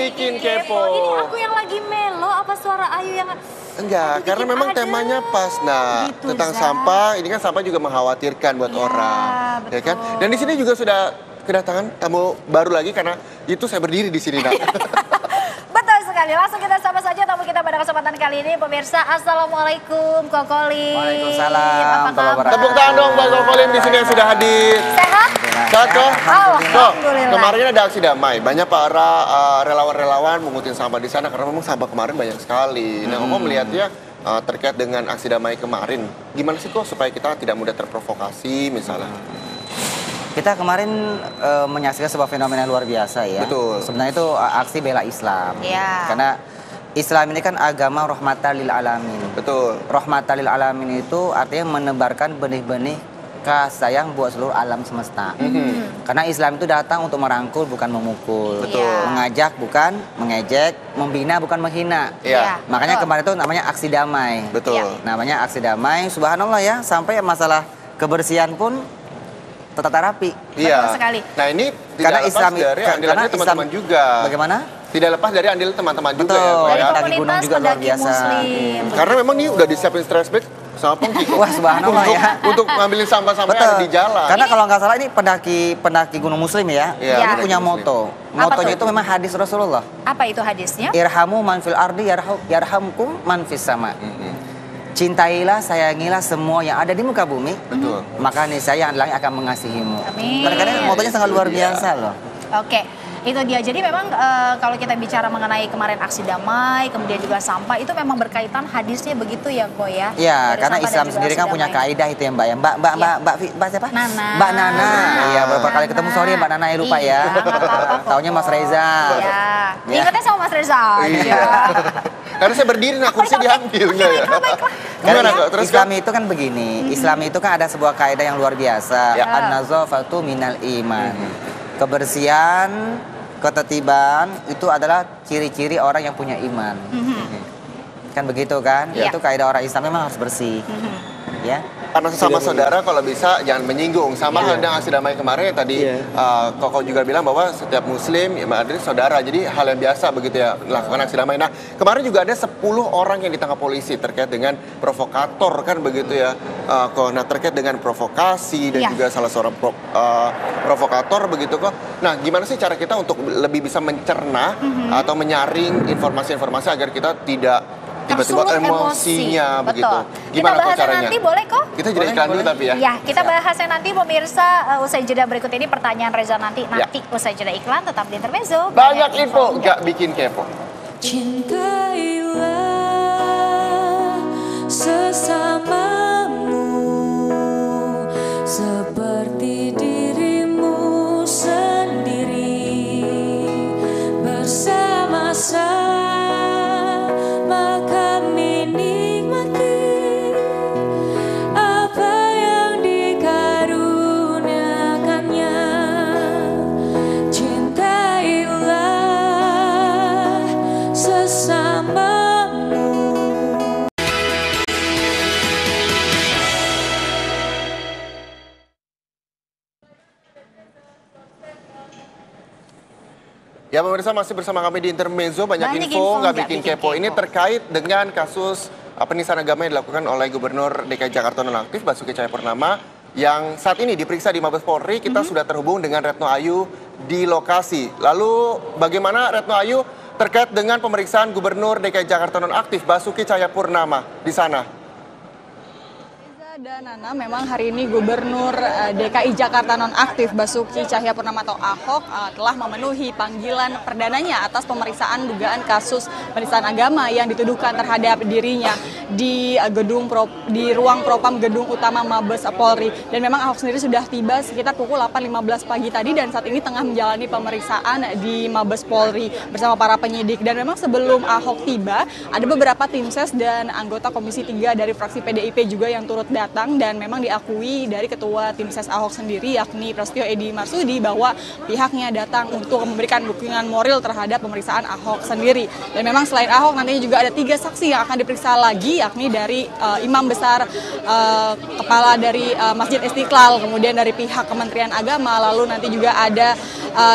bikin kepo. Ini aku yang lagi melo, apa suara Ayu yang... Enggak, karena memang temanya pas. Nah, gitu, tentang Zah. sampah, ini kan sampah juga mengkhawatirkan buat orang, betul. ya kan? Dan di sini juga sudah kedatangan tamu baru lagi karena itu saya berdiri di sini, Nak. Betul sekali, langsung kita sapa saja tamu kita pada kesempatan kali ini. Pemirsa, Assalamualaikum Kokolin. Waalaikumsalam. Apa kabar? Tepuk tangan dong buat Kokolin di sini yang sudah hadir. Sehat? Sehat kok? Alhamdulillah. Kemarin ada aksi damai, banyak para relawan-relawan mengutin sampah di sana karena memang sampah kemarin banyak sekali. Nah, Koko melihatnya terkait dengan aksi damai kemarin, gimana sih kok supaya kita tidak mudah terprovokasi misalnya? Kita kemarin menyaksikan sebuah fenomena luar biasa ya. Betul. Sebenarnya itu aksi bela Islam. Iya. Karena Islam ini kan agama rahmatan lil alamin. Betul. Rahmatan lil alamin itu artinya menebarkan benih-benih kasih sayang buat seluruh alam semesta. Karena Islam itu datang untuk merangkul bukan memukul. Betul. Mengajak bukan mengejek, membina bukan menghina. Iya. Makanya kemarin itu namanya aksi damai. Betul. Namanya aksi damai. Subhanallah ya, sampai masalah kebersihan pun tata rapi. Iya. Betul sekali. Nah, ini Karena tidak lepas Islam dari andilannya teman-teman juga. Bagaimana? Tidak lepas dari andil teman-teman juga Betul. ya, Kok, Dari ya. Pendaki gunung komunitas juga luar pendaki biasa. muslim. Karena memang ini udah disiapin stress bag sama Pongki kok. Wah, subhanallah untuk, ya. Untuk ngambilin sampah-sampah yang ada di jalan. Karena kalau nggak salah ini pendaki gunung muslim ya. Iya, Ini pendaki punya muslim. moto. Apa Motonya tuh? itu memang hadis Rasulullah. Apa itu hadisnya? Irhamu man fil ardi yarhamkum man fis sama. Cintailah, sayangilah semua yang ada di muka bumi. Betul. Maka niscaya yang lain akan mengasihimu. Amin. Kadang-kadang motonya sangat luar Iya. biasa loh. Oke, itu dia. Jadi memang kalau kita bicara mengenai kemarin aksi damai, kemudian juga sampah, itu memang berkaitan hadisnya begitu ya, Ko ya? Iya, Dari karena sampah dan Islam juga sendiri aksi kan punya damai. kaidah itu ya Mbak ya. Mbak siapa? Nana. Mbak Nana. Iya, berapa kali ketemu sorry ya Mbak Nana ya lupa Iya, ya. nggak apa-apa, Ko. Taunya Mas Reza. Iya. Ya. Ingatnya sama Mas Reza. Iya. Karena saya berdiri, nah kursi diambil nggak ya? Gimana kok? Terus Islam itu kan begini, Islam itu kan ada sebuah kaidah yang luar biasa. Ya. An-nazafatu minal iman. Kebersihan, ketertiban itu adalah ciri-ciri orang yang punya iman. Kan begitu kan? Iya. Itu kaidah orang Islam memang harus bersih. Ya. Karena sesama saudara kalau bisa jangan menyinggung. Sama halnya aksi damai kemarin yang tadi Koko juga bilang bahwa setiap muslim ya ada saudara. Jadi hal yang biasa begitu ya melakukan aksi damai. Nah, kemarin juga ada 10 orang yang ditangkap polisi terkait dengan provokator kan begitu ya. Kok nah terkait dengan provokasi dan juga salah seorang provokator begitu kok. Nah, gimana sih cara kita untuk lebih bisa mencerna atau menyaring informasi-informasi agar kita tidak tiba-tiba Tersulut emosinya emosi. begitu. Betul. Gimana kita kok bahasnya caranya? nanti boleh kok? Kita jadi iklan dulu tapi ya. Ya, kita bahasnya nanti pemirsa usai jeda berikut ini pertanyaan Reza nanti Ya. usai jeda iklan tetap di Intermezzo. Banyak info, nggak bikin kepo. Cintailah sesamamu seperti dirimu sendiri bersama-sama kami nikmati apa yang dikaruniakannya. Cintailah sesamamu. Ya pemirsa masih bersama kami di Intermezzo, banyak info nggak bikin kepo. Ini terkait dengan kasus penistaan agama yang dilakukan oleh Gubernur DKI Jakarta nonaktif Basuki Cahayapurnama yang saat ini diperiksa di Mabes Polri. Kita sudah terhubung dengan Retno Ayu di lokasi. Lalu bagaimana Retno Ayu terkait dengan pemeriksaan Gubernur DKI Jakarta nonaktif Basuki Cahayapurnama di sana? Dan Nana, memang hari ini Gubernur DKI Jakarta nonaktif Basuki Cahayapurnama atau Ahok telah memenuhi panggilan perdananya atas pemeriksaan dugaan kasus penistaan agama yang dituduhkan terhadap dirinya di ruang propam gedung utama Mabes Polri. Dan memang Ahok sendiri sudah tiba sekitar pukul 8.15 pagi tadi dan saat ini tengah menjalani pemeriksaan di Mabes Polri bersama para penyidik. Dan memang sebelum Ahok tiba, ada beberapa tim ses dan anggota Komisi 3 dari fraksi PDIP juga yang turut datang dan memang diakui dari Ketua Tim Ses Ahok sendiri yakni Prasetyo Edy Marsudi bahwa pihaknya datang untuk memberikan dukungan moral terhadap pemeriksaan Ahok sendiri. Dan memang selain Ahok nantinya juga ada 3 saksi yang akan diperiksa lagi yakni dari Imam Besar Kepala dari Masjid Istiqlal, kemudian dari pihak Kementerian Agama, lalu nanti juga ada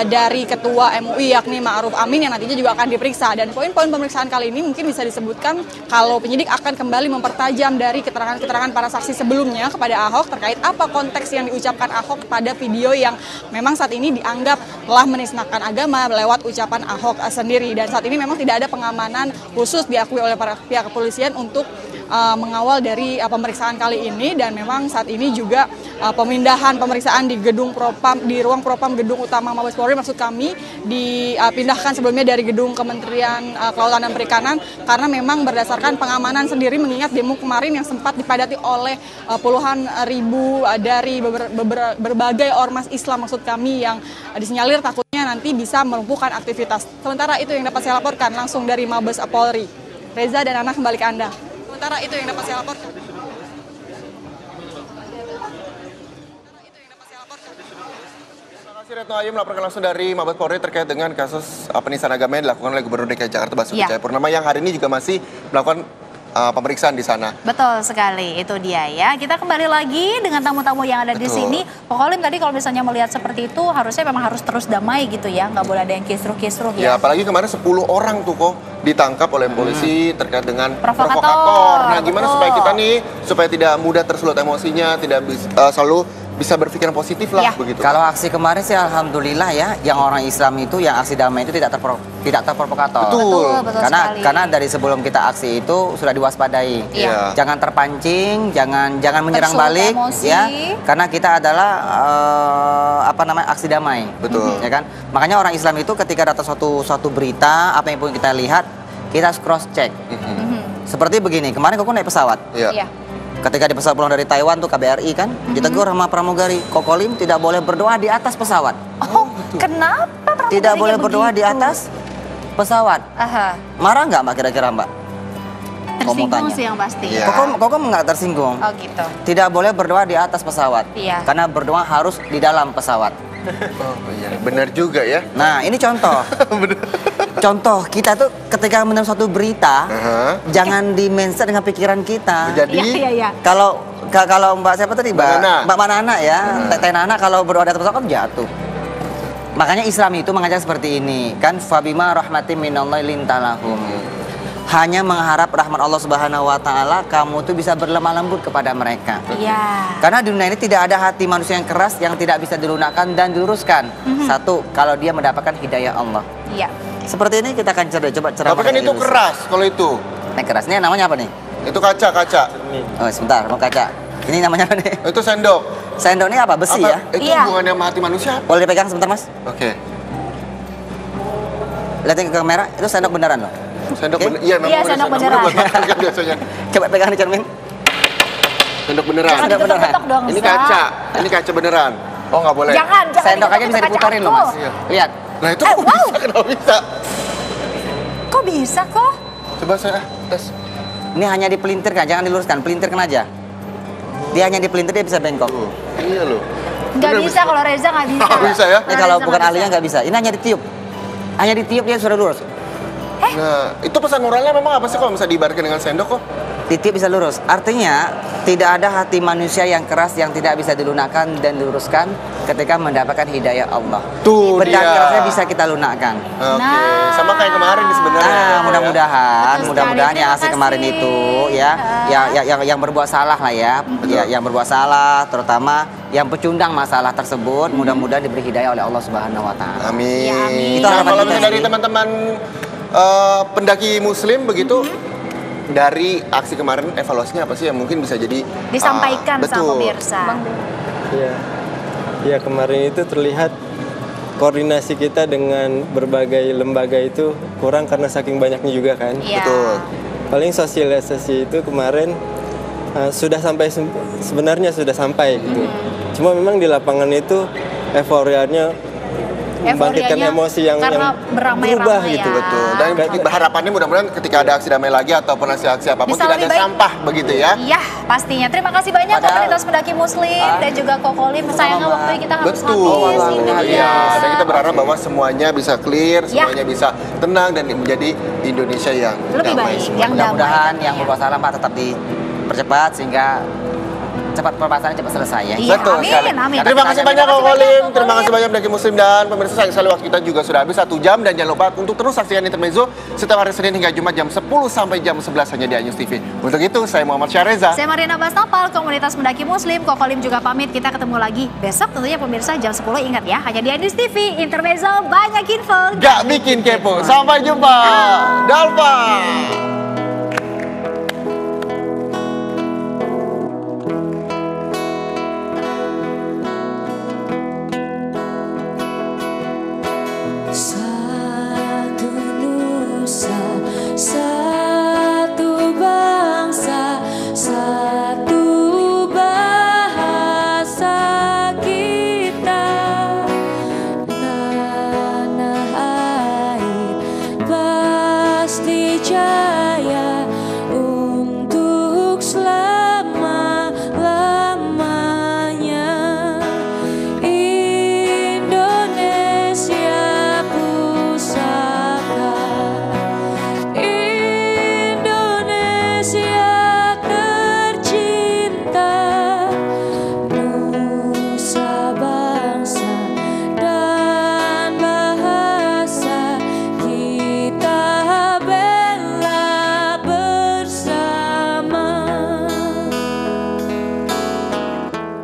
dari Ketua MUI yakni Ma'ruf Amin yang nantinya juga akan diperiksa. Dan poin-poin pemeriksaan kali ini mungkin bisa disebutkan kalau penyidik akan kembali mempertajam dari keterangan-keterangan para saksi sebelumnya kepada Ahok terkait apa konteks yang diucapkan Ahok pada video yang memang saat ini dianggap telah menisnahkan agama lewat ucapan Ahok sendiri. Dan saat ini memang tidak ada pengamanan khusus diakui oleh para pihak kepolisian untuk mengawal dari pemeriksaan kali ini. Dan memang saat ini juga pemindahan pemeriksaan di gedung Propam, di ruang Propam gedung utama Mabes Polri maksud kami dipindahkan sebelumnya dari gedung Kementerian Kelautan dan Perikanan karena memang berdasarkan pengamanan sendiri mengingat demo kemarin yang sempat dipadati oleh puluhan ribu dari berbagai ormas Islam maksud kami yang disinyalir takutnya nanti bisa melumpuhkan aktivitas. Sementara itu yang dapat saya laporkan langsung dari Mabes Polri. Reza dan Ana kembali ke Anda. Sementara itu yang dapat saya laporkan. Terima kasih Retno Ayu melaporkan langsung dari Mabes Polri terkait dengan kasus penistaan agama yang dilakukan oleh Gubernur DKI Jakarta Basuki Cahayapurnama yang hari ini juga masih melakukan pemeriksaan di sana. Betul sekali, itu dia ya. Kita kembali lagi dengan tamu-tamu yang ada di sini. Pak Kolim tadi kalau misalnya melihat seperti itu harusnya memang harus terus damai gitu ya, nggak boleh ada yang kisruh-kisruh ya. Ya, apalagi kemarin 10 orang tuh kok ditangkap oleh polisi terkait dengan Provokator. Nah, gimana supaya kita nih supaya tidak mudah tersulut emosinya, tidak selalu bisa berpikiran positif lah begitu. Kalau aksi kemarin sih alhamdulillah ya, yang orang Islam itu yang aksi damai itu tidak terprovokator. Betul. Betul Karena dari sebelum kita aksi itu sudah diwaspadai. Iya. Jangan terpancing, jangan menyerang Tersulut balik emosi. ya. Karena kita adalah aksi damai. Betul. Ya kan? Makanya orang Islam itu ketika datang suatu berita, apa yang pun kita lihat, kita cross check. Seperti begini, kemarin Koko naik pesawat. Iya. Ketika di pesawat pulang dari Taiwan tuh KBRI kan, ditegur sama pramugari, Kokolim tidak boleh berdoa di atas pesawat. Oh, kenapa pramugarinya Tidak boleh berdoa di begitu? atas pesawat. Aha. Marah nggak Mbak kira-kira Mbak? Tersinggung tanya. sih yang pasti. Iya. Koko nggak tersinggung. Oh gitu. Tidak boleh berdoa di atas pesawat. Iya. Karena berdoa harus di dalam pesawat. Oh iya, benar juga ya. Nah ini contoh. Contoh kita tuh ketika menerima suatu berita, jangan di-mindset dengan pikiran kita. Jadi Iya. Kalau Mbak siapa tadi Mbak Manana ya, Teh Nana kalau berdoa di atas pesawat kan jatuh. Makanya Islam itu mengajar seperti ini kan, fabima rahmatin minallahi lintalahum. Hanya mengharap rahmat Allah Subhanahu wa taala kamu tuh bisa berlemah lembut kepada mereka. Iya. Karena di dunia ini tidak ada hati manusia yang keras yang tidak bisa dilunakkan dan diluruskan. Satu, kalau dia mendapatkan hidayah Allah. Iya. Seperti ini kita akan coba ceramah. tapi kan itu keras kalau itu. Nah, kerasnya namanya apa nih? Itu kaca. Oh, sebentar, mau kaca. Ini namanya apa nih? Itu sendok. Sendok ini apa? Besi ya? Itu Iya. hubungannya sama hati manusia. Boleh dipegang sebentar, Mas? Oke. Lihatin ke kamera, itu sendok beneran loh. Sendok Oke. iya memang Iya, boleh sendok Bener beneran. buat makan kan biasanya. Coba pegang nih, Cermin. Sendok beneran. Jangan Sendok beneran. diketok dong, Ini Zak. kaca. Ini kaca beneran. Oh, nggak boleh. Jangan Sendok aja diketok, bisa itu kaca diputarin loh, aku. Mas. Iya. Lihat. Nah, itu kok wow. bisa? Kenapa bisa? Kok bisa kok? Coba saya tes. Ini hanya dipelintirkan, jangan diluruskan, pelintirkan aja. Dia hanya dipelintir dia bisa bengkok. Iya loh. Nggak Bener, bisa kalau Reza nggak bisa. Nggak bisa ya? Ini kalau bukan ahlinya nggak bisa. Ini hanya ditiup. Hanya ditiup dia sudah lurus. Nah, itu pesan moralnya memang apa sih kalau bisa diibaratkan dengan sendok kok? Ditiup bisa lurus. Artinya tidak ada hati manusia yang keras yang tidak bisa dilunakkan dan diluruskan ketika mendapatkan hidayah Allah. Tuh Benda dia. kerasnya bisa kita lunakkan. Oke, Nah. sama kayak kemarin nih sebenarnya. Mudah-mudahan, Betul mudah-mudahan sekali. yang Terima aksi kemarin kasih. itu ya, yang berbuat salah lah ya, yang berbuat salah, terutama yang pecundang masalah tersebut, mudah-mudahan diberi hidayah oleh Allah Subhanahu Wa Taala. Amin. Ya, amin. Itu harapan kalau kita misalnya dari sih. teman-teman pendaki muslim begitu, dari aksi kemarin evaluasinya apa sih yang mungkin bisa jadi Disampaikan sama betul. pemirsa. Iya, ya kemarin itu terlihat koordinasi kita dengan berbagai lembaga itu kurang karena saking banyaknya juga kan. Iya. Betul. Paling sosialisasi itu kemarin sudah sampai sebenarnya sudah sampai gitu. Cuma memang di lapangan itu euforianya membangkitkan emosi yang karena beramai-ramai berubah ya. gitu. Betul. Dan harapannya mudah-mudahan ketika ada aksi damai lagi ataupun aksi apapun Bisa tidak lebih ada baik. sampah begitu ya. Iya, pastinya. Terima kasih banyak Padahal- komunitas pendaki muslim dan juga Kokolim. Sayangnya waktunya kita harus Betul. habis ini Iya. dia. Dan kita berharap bahwa semuanya bisa clear, Ya. semuanya bisa tenang dan menjadi Indonesia yang Lebih damai baik, semuanya. yang damai. Mudah-mudahan yang berbuat salah Pak tetap dipercepat sehingga cepat permasalahan cepat selesai ya. Iya, Betul sekali. amin. Terima kasih banyak Koko Lim, terima kasih banyak Pendaki Muslim dan pemirsa, sayang sekali waktu kita juga sudah habis 1 jam, dan jangan lupa untuk terus saksikan Intermezzo setiap hari Senin hingga Jumat jam 10 sampai jam 11 hanya di Anyus TV. Untuk itu saya Muhammad Syahreza. Saya Marina Bastapal, komunitas Pendaki Muslim. Koko Lim juga pamit, kita ketemu lagi besok tentunya pemirsa jam 10, ingat ya, hanya di Anyus TV. Intermezzo banyak info, Gak bikin kepo. Sampai jumpa.